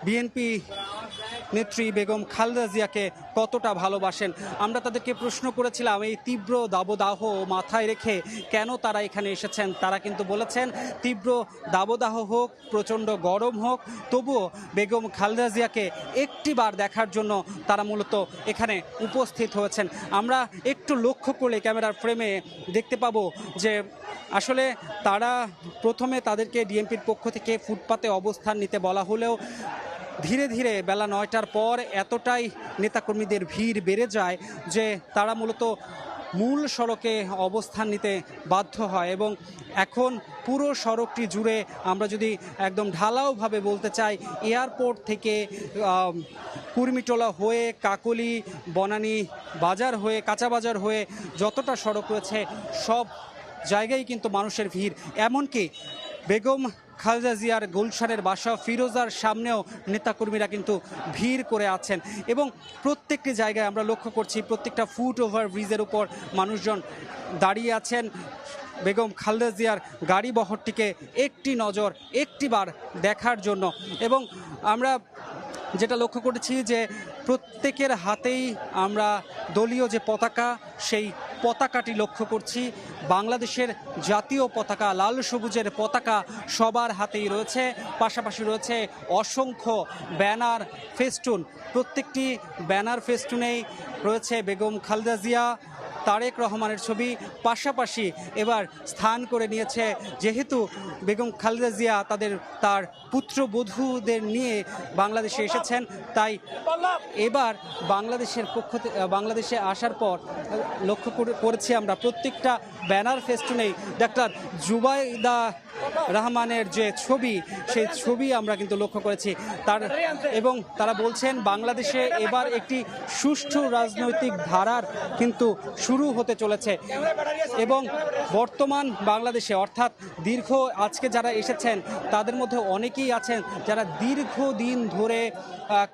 BNP নেত্রী বেগম খালেদা জিয়াকে কতটা ভালোবাসেন। আমরা তাদেরকে প্রশ্ন করেছিলাম এই তীব্র দাবদাহ মাথায় রেখে কেন তারা এখানে এসেছেন। তারা কিন্তু বলেছেন তীব্র দাবদাহ হোক, প্রচণ্ড গরম হোক, তবুও বেগম খালেদা জিয়াকে একটিবার দেখার জন্য তারা মূলত এখানে উপস্থিত হয়েছেন। আমরা একটু লক্ষ্য করলে ক্যামেরার ফ্রেমে দেখতে পাবো যে আসলে তারা প্রথমে তাদেরকে ডিএমপির পক্ষ থেকে ফুটপাতে অবস্থান নিতে বলা হলেও ধীরে ধীরে বেলা 9টার পর এতটাই নেতাকর্মীদের ভিড় বেড়ে যায় যে তারা মূলত মূল সড়কে অবস্থান নিতে বাধ্য হয় এবং এখন পুরো সড়কটি জুড়ে আমরা যদি একদম ঢালাওভাবে বলতে চাই, এয়ারপোর্ট থেকে কুর্মিটোলা হয়ে কাকলি বনানী বাজার হয়ে কাঁচা বাজার হয়ে যতটা সড়ক রয়েছে সব জায়গায় কিন্তু মানুষের ভিড়। এমনকি বেগম খালেদা জিয়ার গুলশানের বাসা ফিরোজার সামনেও নেতাকর্মীরা কিন্তু ভিড় করে আছেন এবং প্রত্যেকটি জায়গায় আমরা লক্ষ্য করছি প্রত্যেকটা ফুট ওভার ব্রিজের উপর মানুষজন দাঁড়িয়ে আছেন বেগম খালেদা জিয়ার গাড়ি বহরটিকে একটি নজর একটিবার দেখার জন্য। এবং আমরা যেটা লক্ষ্য করেছি যে প্রত্যেকের হাতেই আমরা দলীয় যে পতাকা সেই পতাকাটি লক্ষ্য করছি। বাংলাদেশের জাতীয় পতাকা লাল সবুজের পতাকা সবার হাতেই রয়েছে, পাশাপাশি রয়েছে অসংখ্য ব্যানার ফেস্টুন। প্রত্যেকটি ব্যানার ফেস্টুনেই রয়েছে বেগম খালেদা জিয়া, তারেক রহমানের ছবি, পাশাপাশি এবার স্থান করে নিয়েছে যেহেতু বেগম খালেদা জিয়া তার পুত্রবধূদের নিয়ে বাংলাদেশে এসেছেন, তাই এবার বাংলাদেশে আসার পর লক্ষ্য করেছি আমরা প্রত্যেকটা ব্যানার ফেস্টুনেই ডাক্তার জুবাইদা রহমানের যে ছবি সেই ছবি আমরা কিন্তু লক্ষ্য করেছি এবং তারা বলছেন বাংলাদেশে এবার একটি সুষ্ঠু রাজনৈতিক ধারার কিন্তু শুরু হতে চলেছে এবং বর্তমান বাংলাদেশে অর্থাৎ আজকে যারা এসেছেন তাদের মধ্যে অনেকেই আছেন যারা দীর্ঘদিন ধরে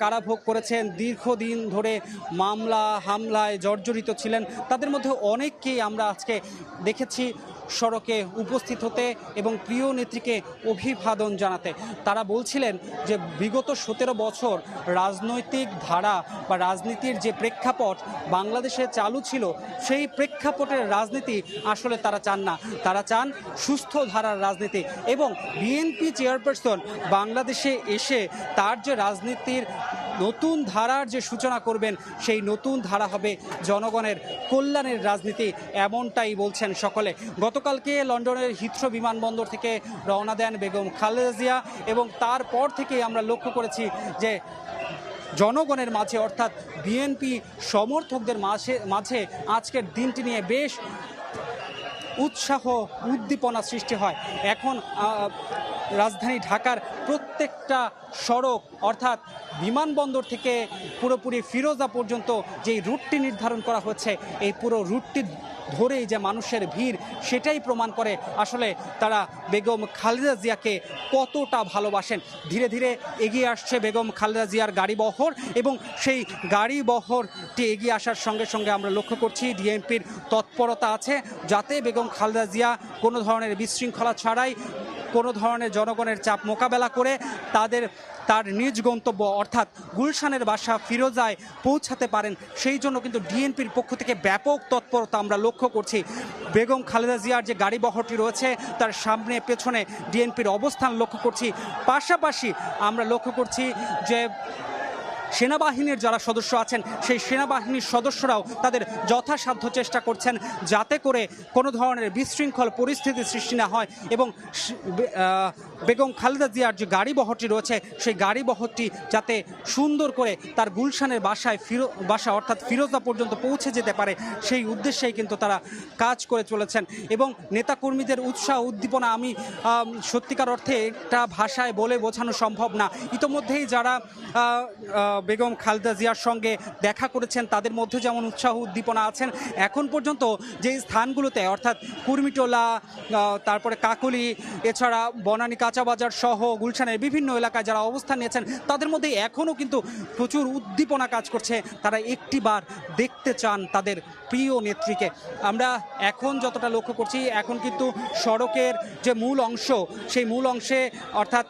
কারাভোগ করেছেন, দীর্ঘদিন ধরে মামলা হামলায় জর্জরিত ছিলেন। তাদের মধ্যে অনেককেই আমরা আজকে দেখেছি সড়কে উপস্থিত হতে এবং প্রিয় নেত্রীকে অভিবাদন জানাতে। তারা বলছিলেন যে বিগত 17 বছর রাজনৈতিক ধারা বা রাজনীতির যে প্রেক্ষাপট বাংলাদেশে চালু ছিল সেই প্রেক্ষাপটের রাজনীতি আসলে তারা চান না, তারা চান সুস্থ ধারার রাজনীতি। এবং বিএনপি চেয়ারপারসন বাংলাদেশে এসে তার যে রাজনীতির নতুন ধারার যে সূচনা করবেন সেই নতুন ধারা হবে জনগণের কল্যাণের রাজনীতি, এমনটাই বলছেন সকলে। গতকালকে লন্ডনের হিথ্রো বিমানবন্দর থেকে রওনা দেন বেগম খালেদা জিয়া এবং তারপর থেকেই আমরা লক্ষ্য করেছি যে জনগণের মাঝে অর্থাৎ বিএনপি সমর্থকদের মাঝে আজকের দিনটি নিয়ে বেশ উৎসাহ উদ্দীপনা সৃষ্টি হয়। এখন রাজধানী ঢাকার প্রত্যেকটা সড়ক অর্থাৎ বিমানবন্দর থেকে পুরোপুরি ফিরোজা পর্যন্ত যেই রুটটি নির্ধারণ করা হচ্ছে এই পুরো রুটটি ধরেই যে মানুষের ভিড় সেটাই প্রমাণ করে আসলে তারা বেগম খালেদা জিয়াকে কতটা ভালোবাসেন। ধীরে ধীরে এগিয়ে আসছে বেগম খালেদা জিয়ার গাড়ি বহর এবং সেই গাড়ি বহরটি এগিয়ে আসার সঙ্গে সঙ্গে আমরা লক্ষ্য করছি ডিএমপির তৎপরতা আছে যাতে বেগম খালেদা জিয়া কোনো ধরনের বিশৃঙ্খলা ছাড়াই কোনো ধরনের জনগণের চাপ মোকাবেলা করে তার নিজ গন্তব্য অর্থাৎ গুলশানের বাসা ফিরোজায় পৌঁছাতে পারেন। সেই জন্য কিন্তু ডিএনপির পক্ষ থেকে ব্যাপক তৎপরতা আমরা লক্ষ্য করছি। বেগম খালেদা জিয়ার যে গাড়ি বহরটি রয়েছে তার সামনে পেছনে ডিএনপির অবস্থান লক্ষ্য করছি। পাশাপাশি আমরা লক্ষ্য করছি যে সেনাবাহিনীর যারা সদস্য আছেন সেই সেনাবাহিনীর সদস্যরাও তাদের যথাসাধ্য চেষ্টা করছেন যাতে করে কোনো ধরনের বিশৃঙ্খল পরিস্থিতি সৃষ্টি না হয় এবং বেগম খালেদা জিয়ার যে গাড়ি বহরটি রয়েছে সেই গাড়ি বহরটি যাতে সুন্দর করে তার গুলশানের বাসা অর্থাৎ ফিরোজা পর্যন্ত পৌঁছে যেতে পারে সেই উদ্দেশ্যেই কিন্তু তারা কাজ করে চলেছেন। এবং নেতাকর্মীদের উৎসাহ উদ্দীপনা আমি সত্যিকার অর্থে একটা ভাষায় বলে বোঝানো সম্ভব না। ইতোমধ্যেই যারা বেগম খালেদা জিয়ার সঙ্গে দেখা করেছেন, তাদের মধ্যে যেমন উৎসাহ উদ্দীপনা আছেন। এখন পর্যন্ত যে স্থানগুলোতে অর্থাৎ কুর্মিটোলা, তারপরে কাকলি, এছাড়া বনানী কাঁচাবাজার সহ গুলশানের বিভিন্ন এলাকায় যারা অবস্থান নিয়েছেন, তাদের মধ্যে এখনও কিন্তু প্রচুর উদ্দীপনা কাজ করছে। তারা একটিবার দেখতে চান তাদের প্রিয় নেত্রীকে। আমরা এখন যতটা লক্ষ্য করছি, এখন কিন্তু সড়কের যে মূল অংশ, সেই মূল অংশে অর্থাৎ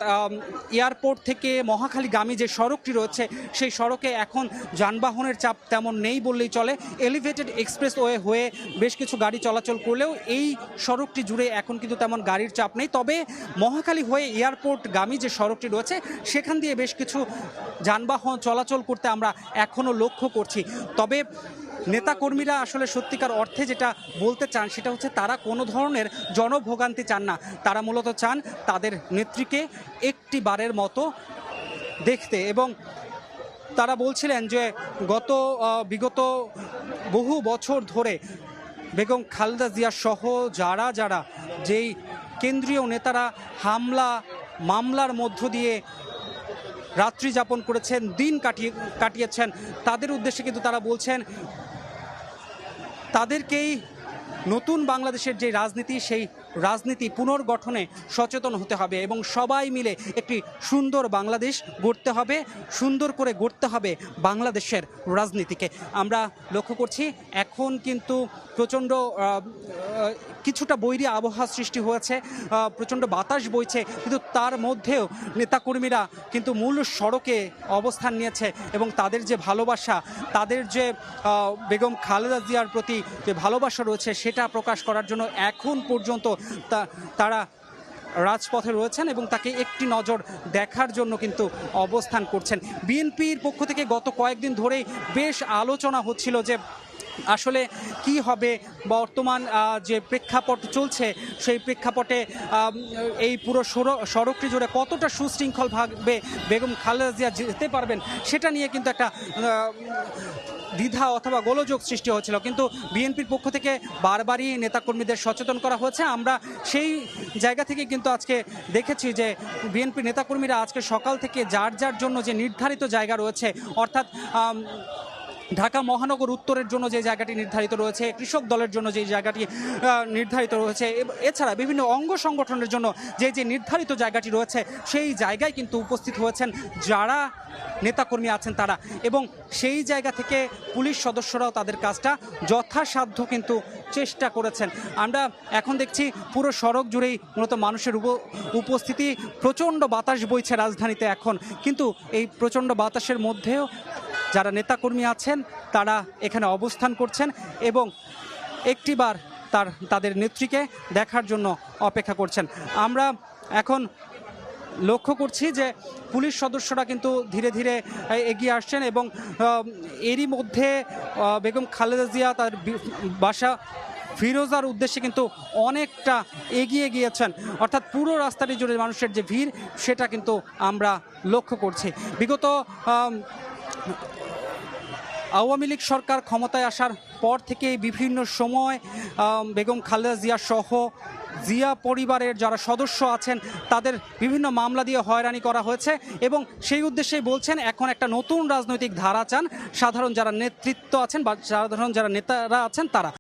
এয়ারপোর্ট থেকে মহাখালীগামী যে সড়কটি রয়েছে, সেই সড়কে এখন যানবাহনের চাপ তেমন নেই বললেই চলে। এলিভেটেড এক্সপ্রেসওয়ে হয়ে বেশ কিছু গাড়ি চলাচল করলেও এই সড়কটি জুড়ে এখন কিন্তু তেমন গাড়ির চাপ নেই। তবে মহাখালী হয়ে এয়ারপোর্টগামী যে সড়কটি রয়েছে, সেখান দিয়ে বেশ কিছু যানবাহন চলাচল করতে আমরা এখনও লক্ষ্য করছি। তবে নেতাকর্মীরা আসলে সত্যিকার অর্থে যেটা বলতে চান, সেটা হচ্ছে তারা কোনো ধরনের জনভোগান্তি চান না। তারা মূলত চান তাদের নেত্রীকে একটি বারের মতো দেখতে। এবং তারা বলছিলেন যে বিগত বহু বছর ধরে বেগম খালেদা জিয়া সহ যারা যারা যেই কেন্দ্রীয় নেতারা মামলার মধ্য দিয়ে রাত্রি যাপন করেছেন, দিন কাটিয়েছেন, তাদের উদ্দেশ্যে কিন্তু তারা বলছেন তাদেরকেই নতুন বাংলাদেশের যে রাজনীতি, সেই রাজনীতি পুনর্গঠনে সচেতন হতে হবে এবং সবাই মিলে একটি সুন্দর বাংলাদেশ গড়তে হবে, সুন্দর করে গড়তে হবে বাংলাদেশের রাজনীতিকে। আমরা লক্ষ্য করছি এখন কিন্তু প্রচণ্ড কিছুটা বৈরী আবহাওয়া সৃষ্টি হয়েছে, প্রচণ্ড বাতাস বইছে, কিন্তু তার মধ্যেও নেতাকর্মীরা কিন্তু মূল সড়কে অবস্থান নিয়েছে এবং তাদের যে ভালোবাসা, তাদের যে বেগম খালেদা জিয়ার প্রতি যে ভালোবাসা রয়েছে, সেটা প্রকাশ করার জন্য এখন পর্যন্ত তারা রাজপথে রয়েছেন এবং তাকে একটি নজর দেখার জন্য কিন্তু অবস্থান করছেন। বিএনপির পক্ষ থেকে গত কয়েকদিন ধরেই বেশ আলোচনা হচ্ছিল যে আসলে কি হবে, বর্তমান যে প্রেক্ষাপট চলছে, সেই প্রেক্ষাপটে এই পুরো সড়কটি জুড়ে কতটা সুশৃঙ্খলভাবে বেগম খালেদা জিয়া যেতে পারবেন, সেটা নিয়ে কিন্তু একটা দ্বিধা অথবা গোলযোগ সৃষ্টি হয়েছিল। কিন্তু বিএনপির পক্ষ থেকে বারবারই নেতাকর্মীদের সচেতন করা হয়েছে। আমরা সেই জায়গা থেকে কিন্তু আজকে দেখেছি যে বিএনপির নেতাকর্মীরা আজকে সকাল থেকে যার যার জন্য যে নির্ধারিত জায়গা রয়েছে, অর্থাৎ ঢাকা মহানগর উত্তরের জন্য যে জায়গাটি নির্ধারিত রয়েছে, কৃষক দলের জন্য যে জায়গাটি নির্ধারিত রয়েছে, এছাড়া বিভিন্ন অঙ্গ সংগঠনের জন্য যে নির্ধারিত জায়গাটি রয়েছে, সেই জায়গায় কিন্তু উপস্থিত হয়েছেন যারা নেতাকর্মী আছেন তারা। এবং সেই জায়গা থেকে পুলিশ সদস্যরাও তাদের কাজটা যথাসাধ্য কিন্তু চেষ্টা করেছেন। আমরা এখন দেখছি পুরো সড়ক জুড়েই মূলত মানুষের উপস্থিতি। প্রচণ্ড বাতাস বইছে রাজধানীতে এখন, কিন্তু এই প্রচণ্ড বাতাসের মধ্যেও যারা নেতাকর্মী আছেন তারা এখানে অবস্থান করছেন এবং একটিবার তাদের নেত্রীকে দেখার জন্য অপেক্ষা করছেন। আমরা এখন লক্ষ্য করছি যে পুলিশ সদস্যরা কিন্তু ধীরে ধীরে এগিয়ে আসছেন এবং এরই মধ্যে বেগম খালেদা জিয়া তার বাসা ফিরোজার উদ্দেশ্যে কিন্তু অনেকটা এগিয়ে গিয়েছেন। অর্থাৎ পুরো রাস্তাটি জুড়ে মানুষের যে ভিড়, সেটা কিন্তু আমরা লক্ষ্য করছি। বিগত আওয়ামী লীগ সরকার ক্ষমতায় আসার পর থেকেই বিভিন্ন সময় বেগম খালেদা জিয়া সহ জিয়া পরিবারের যারা সদস্য আছেন তাদের বিভিন্ন মামলা দিয়ে হয়রানি করা হয়েছে এবং সেই উদ্দেশ্যেই বলছেন এখন একটা নতুন রাজনৈতিক ধারা চান সাধারণ যারা নেতৃত্ব আছেন বা সাধারণ যারা নেতারা আছেন তারা।